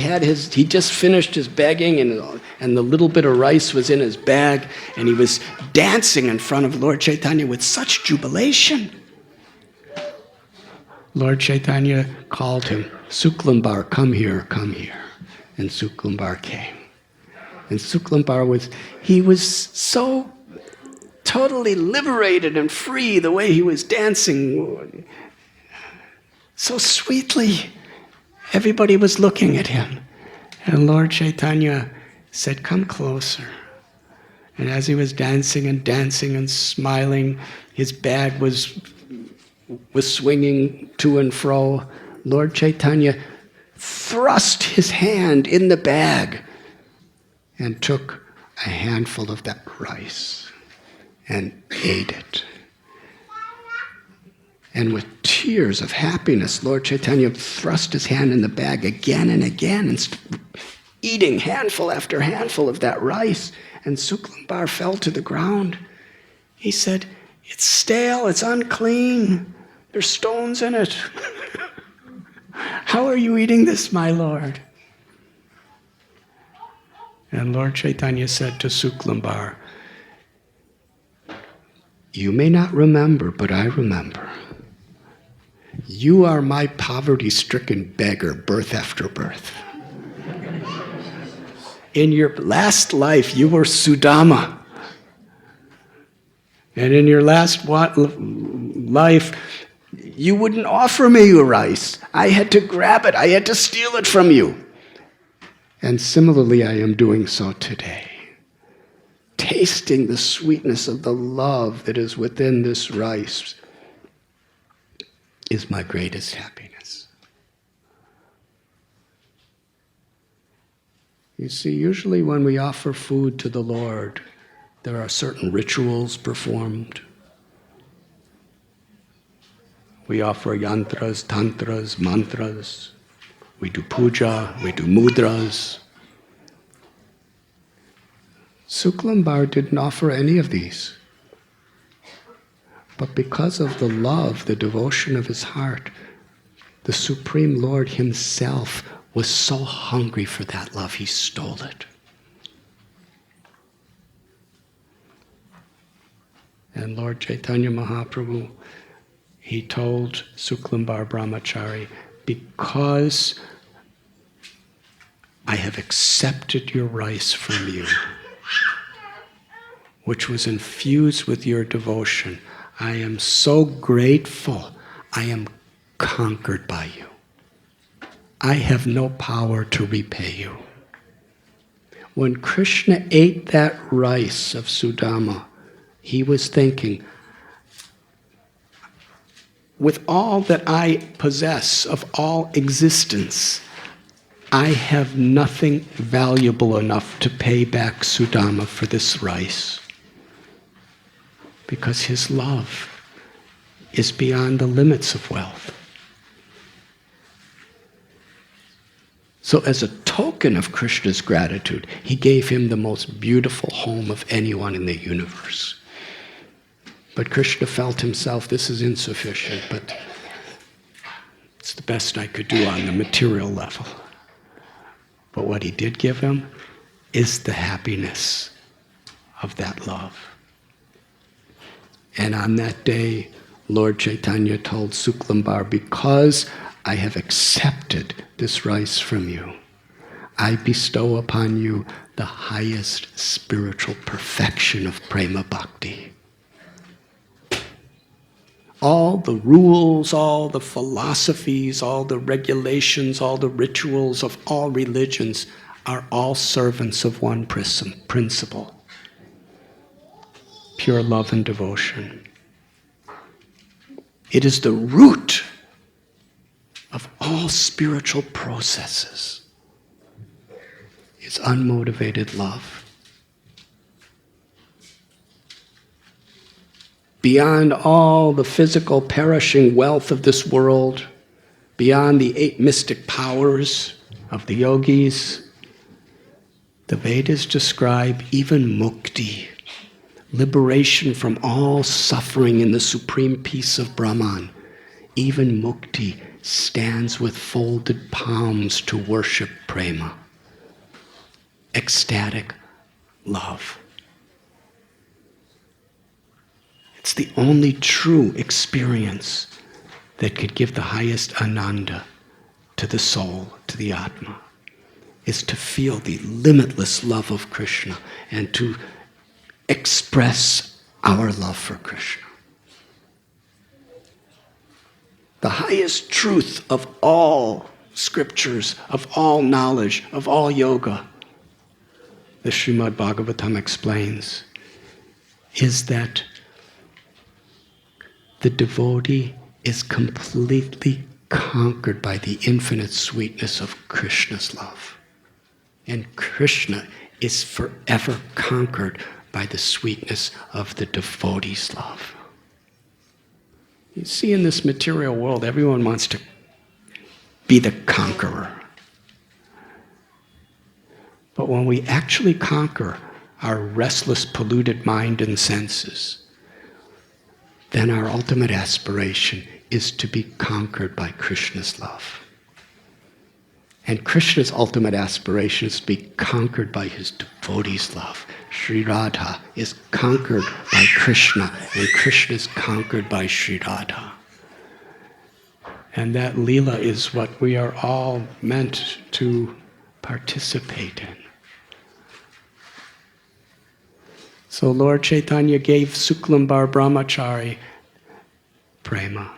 just finished his begging, and the little bit of rice was in his bag, and he was dancing in front of Lord Chaitanya with such jubilation. Lord Chaitanya called him, Suklambar, come here, come here. And Suklambar came. And Suklambar was so totally liberated and free the way he was dancing, so sweetly. Everybody was looking at him. And Lord Chaitanya said, come closer. And as he was dancing and smiling, his bag was swinging to and fro. Lord Chaitanya thrust his hand in the bag and took a handful of that rice and ate it. And with tears of happiness, Lord Chaitanya thrust his hand in the bag again and again, and eating handful after handful of that rice. And Suklambar fell to the ground. He said, it's stale, it's unclean, there's stones in it. How are you eating this, my Lord? And Lord Chaitanya said to Suklambar, you may not remember, but I remember. You are my poverty-stricken beggar, birth after birth. In your last life, you were Sudama. And in your last life, you wouldn't offer me your rice. I had to grab it. I had to steal it from you. And similarly, I am doing so today. Tasting the sweetness of the love that is within this rice is my greatest happiness. You see, usually when we offer food to the Lord, there are certain rituals performed. We offer yantras, tantras, mantras. We do puja, we do mudras. Suklambar didn't offer any of these. But because of the love, the devotion of his heart, the Supreme Lord himself was so hungry for that love, he stole it. And Lord Chaitanya Mahaprabhu, he told Suklambar Brahmachari, because I have accepted your rice from you, which was infused with your devotion, I am so grateful. I am conquered by you. I have no power to repay you. When Krishna ate that rice of Sudama, he was thinking, with all that I possess of all existence, I have nothing valuable enough to pay back Sudama for this rice. Because his love is beyond the limits of wealth. So as a token of Krishna's gratitude, he gave him the most beautiful home of anyone in the universe. But Krishna felt himself, this is insufficient, but it's the best I could do on the material level. But what he did give him is the happiness of that love. And on that day, Lord Chaitanya told Suklambar, because I have accepted this rice from you, I bestow upon you the highest spiritual perfection of prema bhakti. All the rules, all the philosophies, all the regulations, all the rituals of all religions are all servants of one principle: pure love and devotion. It is the root of all spiritual processes. It's unmotivated love. Beyond all the physical perishing wealth of this world, beyond the 8 mystic powers of the yogis, the Vedas describe even mukti, liberation from all suffering in the supreme peace of Brahman. Even mukti stands with folded palms to worship prema, ecstatic love. It's the only true experience that could give the highest ananda to the soul, to the Atma, is to feel the limitless love of Krishna and to express our love for Krishna. The highest truth of all scriptures, of all knowledge, of all yoga, the Srimad Bhagavatam explains, is that the devotee is completely conquered by the infinite sweetness of Krishna's love. And Krishna is forever conquered by the sweetness of the devotee's love. You see, in this material world, everyone wants to be the conqueror. But when we actually conquer our restless, polluted mind and senses, then our ultimate aspiration is to be conquered by Krishna's love. And Krishna's ultimate aspiration is to be conquered by his devotees' love. Sri Radha is conquered by Krishna, and Krishna is conquered by Sri Radha. And that Leela is what we are all meant to participate in. So Lord Chaitanya gave Suklambar Brahmachari prema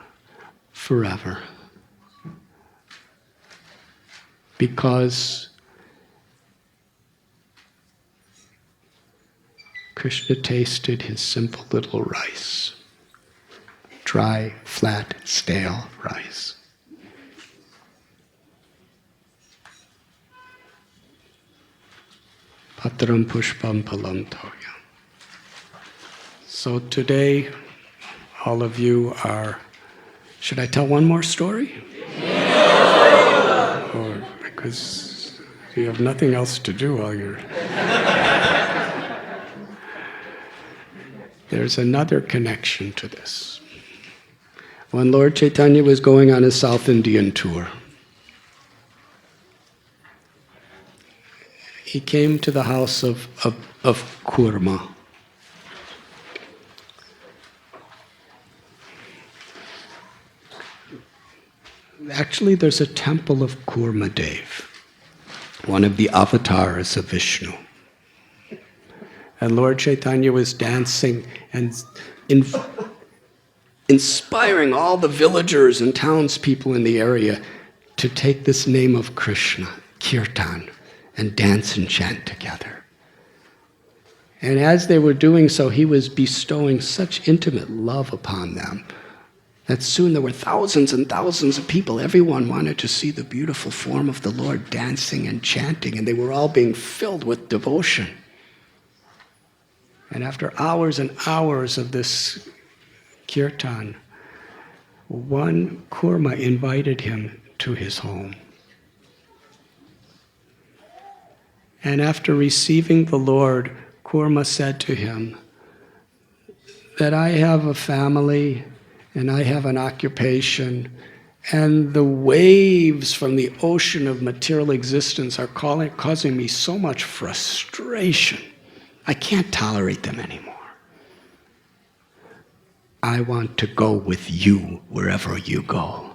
forever. Because Krishna tasted his simple little rice. Dry, flat, stale rice. Patram pushpam palam toya. So today, all of you are, should I tell one more story? Or because you have nothing else to do while you're... There's another connection to this. When Lord Chaitanya was going on his South Indian tour, he came to the house of Kurma. actually there's a temple of Kurmadev, one of the avatars of Vishnu. And Lord Chaitanya was dancing and inspiring all the villagers and townspeople in the area to take this name of Krishna, kirtan, and dance and chant together. And as they were doing so, he was bestowing such intimate love upon them that soon there were thousands and thousands of people. Everyone wanted to see the beautiful form of the Lord dancing and chanting, and they were all being filled with devotion. And after hours and hours of this kirtan, one Kurma invited him to his home. And after receiving the Lord, Kurma said to him that I have a family and I have an occupation, and the waves from the ocean of material existence are causing me so much frustration. I can't tolerate them anymore. I want to go with you wherever you go.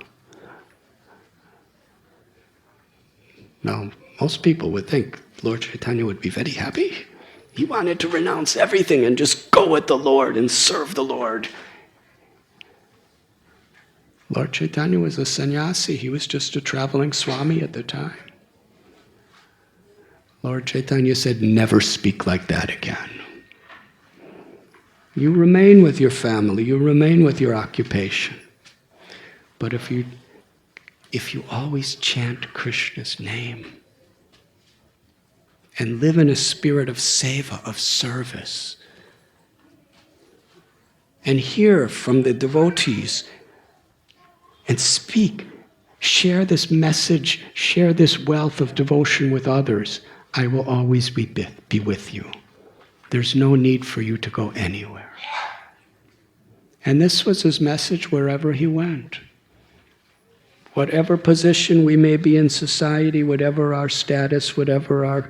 Now, most people would think Lord Chaitanya would be very happy. He wanted to renounce everything and just go with the Lord and serve the Lord. Lord Chaitanya was a sannyasi. He was just a traveling Swami at the time. Lord Chaitanya said, never speak like that again. You remain with your family, you remain with your occupation. But if you always chant Krishna's name and live in a spirit of seva, of service, and hear from the devotees and speak, share this message, share this wealth of devotion with others, I will always be with you. There's no need for you to go anywhere. And this was his message wherever he went. Whatever position we may be in society, whatever our status, the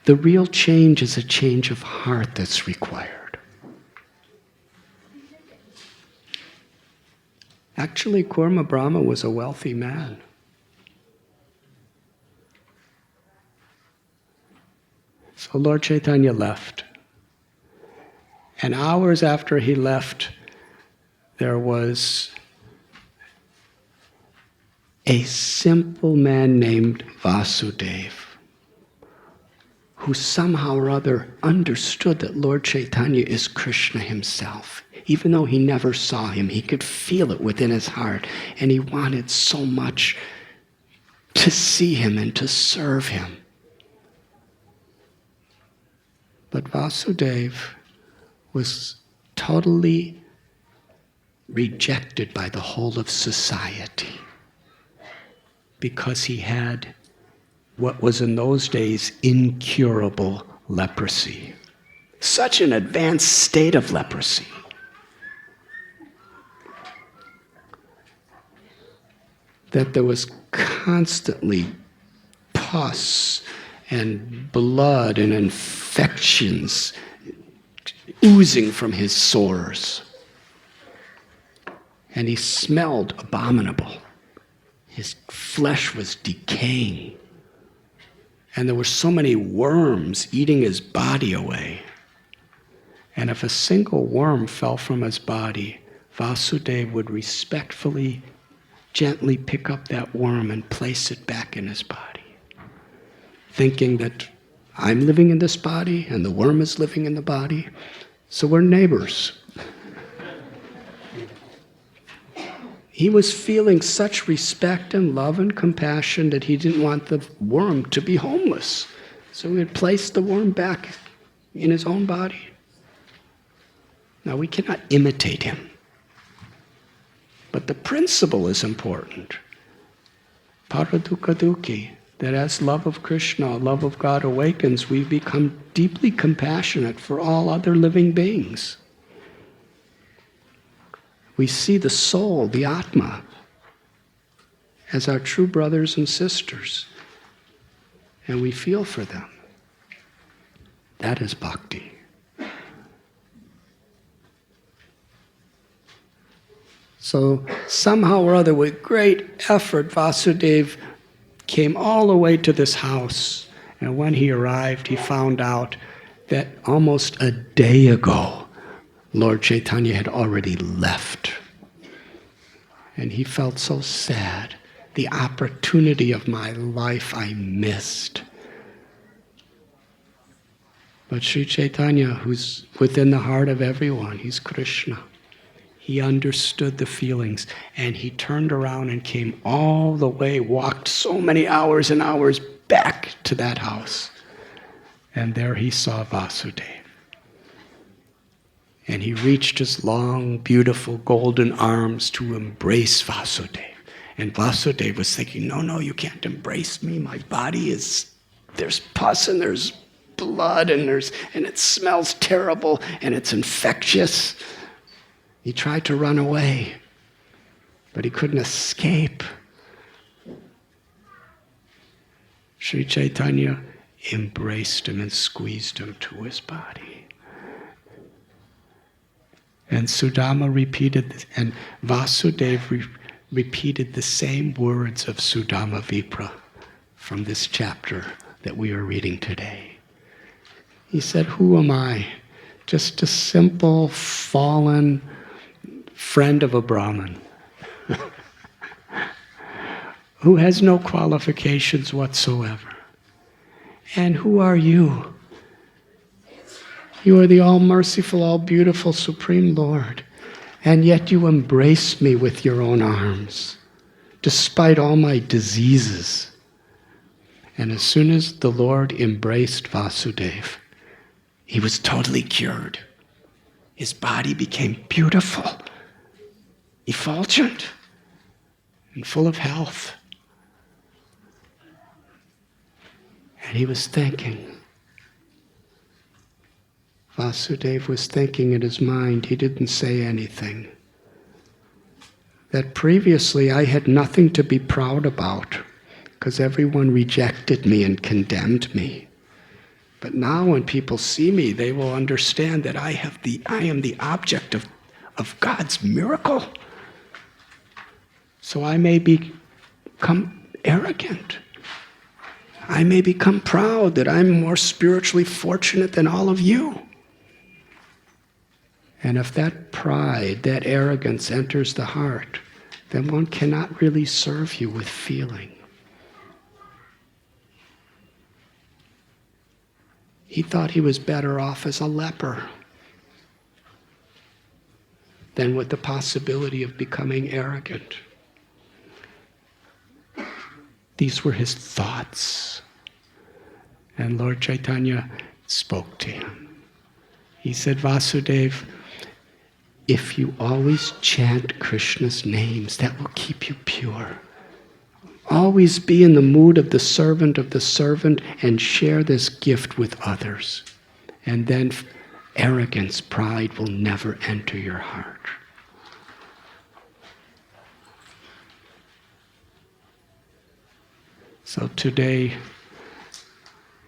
real change is a change of heart that's required. Actually, Kurma Brahma was a wealthy man. So Lord Chaitanya left. And hours after he left, there was a simple man named Vasudeva, who somehow or other understood that Lord Chaitanya is Krishna himself. Even though he never saw him, he could feel it within his heart, and he wanted so much to see him and to serve him. But Vasudeva was totally rejected by the whole of society because he had what was in those days incurable leprosy. Such an advanced state of leprosy. That there was constantly pus and blood and infections oozing from his sores. And he smelled abominable. His flesh was decaying. And there were so many worms eating his body away. And if a single worm fell from his body, Vasudeva would respectfully, gently pick up that worm and place it back in his body, thinking that I'm living in this body and the worm is living in the body, so we're neighbors. He was feeling such respect and love and compassion that he didn't want the worm to be homeless. So he would place the worm back in his own body. Now, we cannot imitate him. But the principle is important. Paradukaduki, that as love of Krishna, love of God awakens, we become deeply compassionate for all other living beings. We see the soul, the Atma, as our true brothers and sisters, and we feel for them. That is bhakti. So somehow or other, with great effort, Vasudeva came all the way to this house. And when he arrived, he found out that almost a day ago, Lord Chaitanya had already left. And he felt so sad. The opportunity of my life I missed. But Sri Chaitanya, who's within the heart of everyone, he's Krishna. He understood the feelings, and he turned around and came all the way, walked so many hours and hours back to that house. And there he saw Vasudeva. And he reached his long, beautiful, golden arms to embrace Vasudeva. And Vasudeva was thinking, no, you can't embrace me. My body there's pus and there's blood and it smells terrible and it's infectious. He tried to run away, but he couldn't escape. Sri Chaitanya embraced him and squeezed him to his body. And Sudama repeated this, and Vasudeva repeated the same words of Sudama Vipra from this chapter that we are reading today. He said, who am I? Just a simple, fallen friend of a Brahmin who has no qualifications whatsoever. And who are you? You are the all-merciful, all-beautiful, Supreme Lord. And yet you embrace me with your own arms, despite all my diseases. And as soon as the Lord embraced Vasudeva, he was totally cured. His body became beautiful, effulgent, and full of health. And he was thinking. Vasudeva was thinking in his mind, he didn't say anything, that previously I had nothing to be proud about because everyone rejected me and condemned me. But now when people see me, they will understand that I am the object of God's miracle. So I may become arrogant. I may become proud that I'm more spiritually fortunate than all of you. And if that pride, that arrogance enters the heart, then one cannot really serve you with feeling. He thought he was better off as a leper than with the possibility of becoming arrogant. These were his thoughts. And Lord Chaitanya spoke to him. He said, Vasudeva, if you always chant Krishna's names, that will keep you pure. Always be in the mood of the servant and share this gift with others. And then arrogance, pride will never enter your heart. So today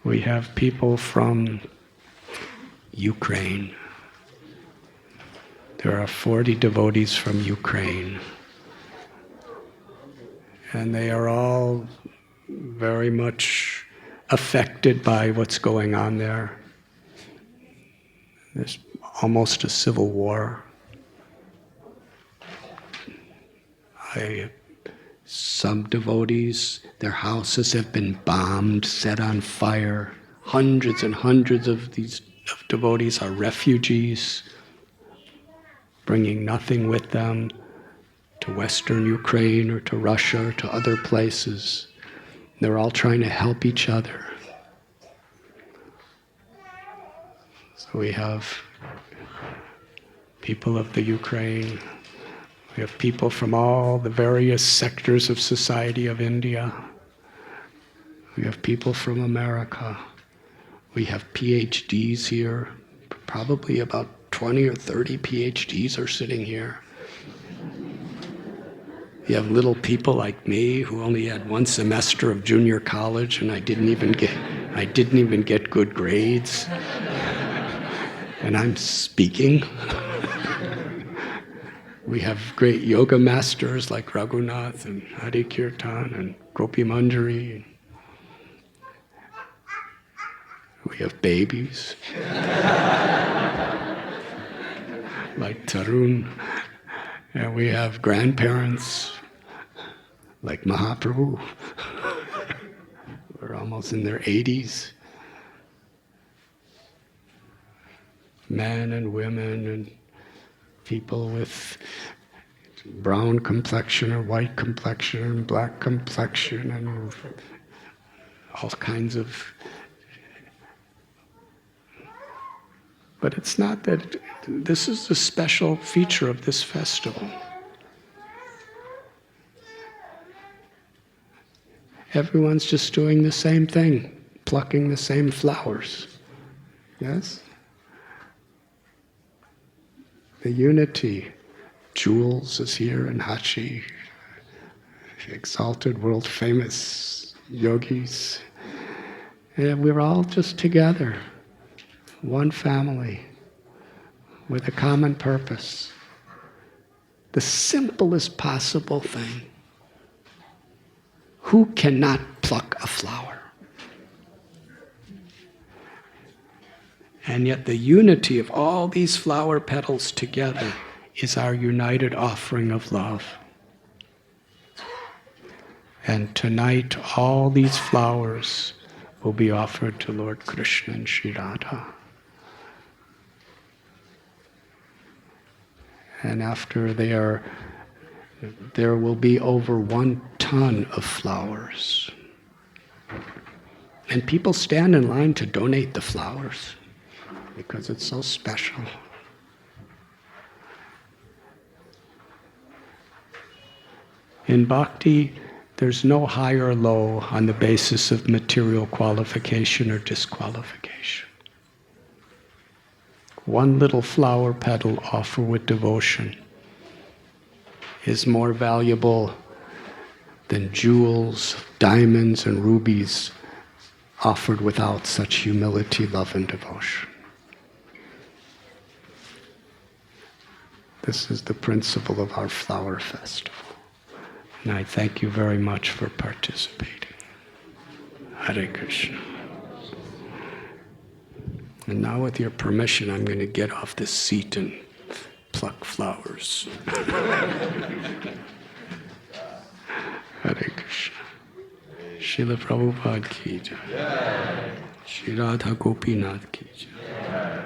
we have people from Ukraine. There are 40 devotees from Ukraine. And they are all very much affected by what's going on there. There's almost a civil war. Some devotees, their houses have been bombed, set on fire. Hundreds and hundreds of these devotees are refugees, bringing nothing with them to Western Ukraine or to Russia or to other places. They're all trying to help each other. So we have people of the Ukraine, we have people from all the various sectors of society of India. We have people from America. We have PhDs here. Probably about 20 or 30 PhDs are sitting here. You have little people like me who only had one semester of junior college and I didn't even get good grades. And I'm speaking. We have great yoga masters like Raghunath and Hari Kirtan and Gopi Manjari. We have babies like Tarun. And we have grandparents like Mahaprabhu. We're almost in their 80s. Men and women and people with brown complexion or white complexion and black complexion and all kinds of... But it's not that... This is a special feature of this festival. Everyone's just doing the same thing, plucking the same flowers. Yes? The unity. Jules is here and Hachi, exalted, world-famous yogis. And we're all just together, one family, with a common purpose. The simplest possible thing. Who cannot pluck a flower? And yet the unity of all these flower petals together is our united offering of love. And tonight all these flowers will be offered to Lord Krishna and Sri Radha. And after there will be over 1 ton of flowers. And people stand in line to donate the flowers because it's so special. In bhakti, there's no high or low on the basis of material qualification or disqualification. One little flower petal offered with devotion is more valuable than jewels, diamonds, and rubies offered without such humility, love, and devotion. This is the principle of our flower festival. And I thank you very much for participating. Hare Krishna. And now with your permission, I'm going to get off this seat and pluck flowers. Hare Krishna. Srila Prabhupada ki jai. Shri Radha Gopinath ki jai.